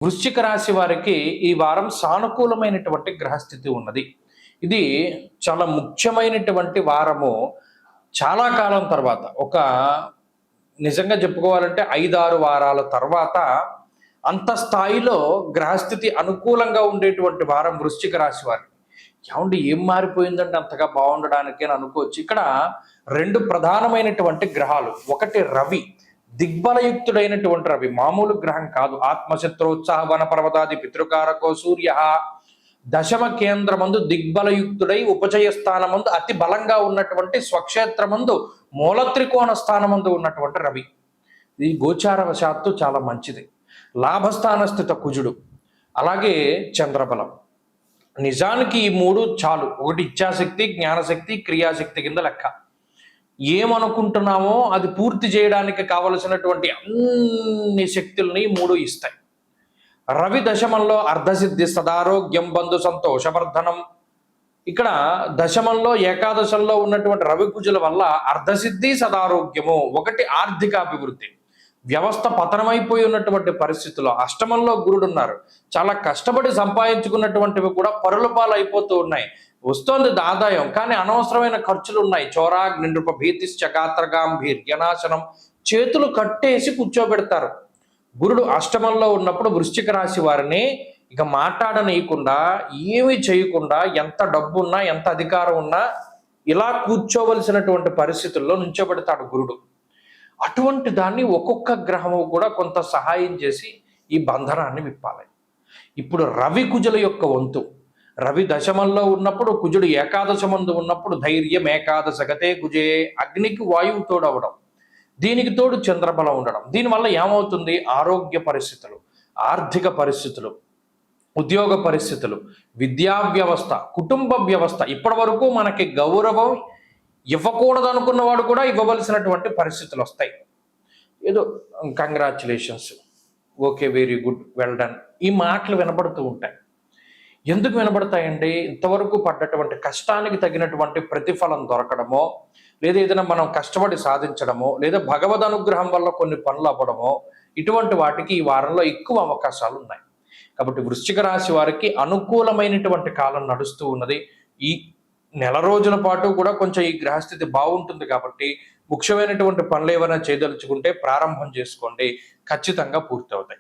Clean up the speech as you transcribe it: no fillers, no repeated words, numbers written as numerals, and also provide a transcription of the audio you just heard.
వృశ్చిక రాశి వారికి ఈ వారం సానుకూలమైనటువంటి గ్రహస్థితి ఉన్నది. ఇది చాలా ముఖ్యమైనటువంటి వారము. చాలా కాలం తర్వాత నిజంగా చెప్పుకోవాలంటే 5-6 వారాల తర్వాత అంత స్థాయిలో గ్రహస్థితి అనుకూలంగా ఉండేటువంటి వారం వృశ్చిక రాశి వారికి. ఏమండి ఏం మారిపోయిందంటే అంతగా బాగుండడానికి అని అనుకోవచ్చు. ఇక్కడ 2 ప్రధానమైనటువంటి గ్రహాలు. ఒకటి రవి, దిగ్బలయుక్తుడైనటువంటి రవి, మామూలు గ్రహం కాదు. ఆత్మశత్రోత్సాహ వన పర్వతాది పితృకారకో సూర్య దశమ కేంద్రమందు దిగ్బలయుక్తుడై ఉపచయ స్థానమందు అతి బలంగా ఉన్నటువంటి స్వక్షేత్రమందు మూల త్రికోణ స్థానమందు ఉన్నటువంటి రవి. ఇది గోచారవశాత్తు చాలా మంచిది. లాభస్థాన స్థిత కుజుడు, అలాగే చంద్రబలం. నిజానికి ఈ 3 చాలు. ఒకటి ఇచ్ఛాశక్తి, జ్ఞానశక్తి, క్రియాశక్తి కింద లెక్క. ఏమనుకుంటున్నామో అది పూర్తి చేయడానికి కావలసినటువంటి అన్ని శక్తుల్ని 3 ఇస్తాయి. రవి దశమంలో అర్ధసిద్ధి, సదారోగ్యం, బంధు సంతోషవర్ధనం. ఇక్కడ దశమంలో ఏకాదశంలో ఉన్నటువంటి రవి కుజుల వల్ల అర్ధసిద్ధి, సదారోగ్యము. ఒకటి ఆర్థిక అభివృద్ధి. వ్యవస్థ పతనమైపోయి ఉన్నటువంటి పరిస్థితుల్లో అష్టమంలో గురుడు ఉన్నారు. చాలా కష్టపడి సంపాదించుకున్నటువంటివి కూడా పరుల పాలు అయిపోతూ ఉన్నాయి. వస్తోంది ఆదాయం, కానీ అనవసరమైన ఖర్చులు ఉన్నాయి. చోరాగ్ని నృప భీతిశ్చ గాత్రగాంభీర్యనాశనం. చేతులు కట్టేసి కూర్చోబెడతారు. గురుడు అష్టమంలో ఉన్నప్పుడు వృశ్చిక రాశి వారిని ఇక మాట్లాడనీయకుండా, ఏమీ చేయకుండా, ఎంత డబ్బున్నా ఎంత అధికారం ఉన్నా ఇలా కూర్చోవలసినటువంటి పరిస్థితుల్లో నుంచోబెడతాడు గురుడు. అటువంటి దాన్ని ఒక్కొక్క గ్రహము కూడా కొంత సహాయం చేసి ఈ బంధనాన్ని విప్పాలి. ఇప్పుడు రవి కుజుల యొక్క వంతు. రవి దశమంలో ఉన్నప్పుడు, కుజుడు ఏకాదశమందు ఉన్నప్పుడు ధైర్యం ఏకాదశ గతే కుజే. అగ్నికి వాయువు తోడవడం, దీనికి తోడు చంద్రబలం ఉండడం. దీనివల్ల ఏమవుతుంది? ఆరోగ్య పరిస్థితులు, ఆర్థిక పరిస్థితులు, ఉద్యోగ పరిస్థితులు, విద్యా వ్యవస్థ, కుటుంబ వ్యవస్థ. ఇప్పటి వరకు మనకి గౌరవం ఇవ్వకూడదు అనుకున్నవాడు కూడా ఇవ్వవలసినటువంటి పరిస్థితులు వస్తాయి. ఏదో congratulations, okay, very good, well done, ఈ మాటలు వినబడుతూ ఉంటాయి. ఎందుకు వినబడతాయండి? ఇంతవరకు పడ్డటువంటి కష్టానికి తగినటువంటి ప్రతిఫలం దొరకడమో, లేదా ఏదైనా మనం కష్టపడి సాధించడమో, లేదా భగవద్ అనుగ్రహం వల్ల కొన్ని పనులు అవ్వడమో, ఇటువంటి వాటికి ఈ వారంలో ఎక్కువ అవకాశాలు ఉన్నాయి. కాబట్టి వృశ్చిక రాశి వారికి అనుకూలమైనటువంటి కాలం నడుస్తూ ఉన్నది. ఈ నెల రోజుల పాటు కూడా కొంచెం ఈ గ్రహస్థితి బాగుంటుంది. కాబట్టి ముఖ్యమైనటువంటి పనులు ఏమైనా చేయదలుచుకుంటే ప్రారంభం చేసుకోండి, ఖచ్చితంగా పూర్తి అవుతాయి.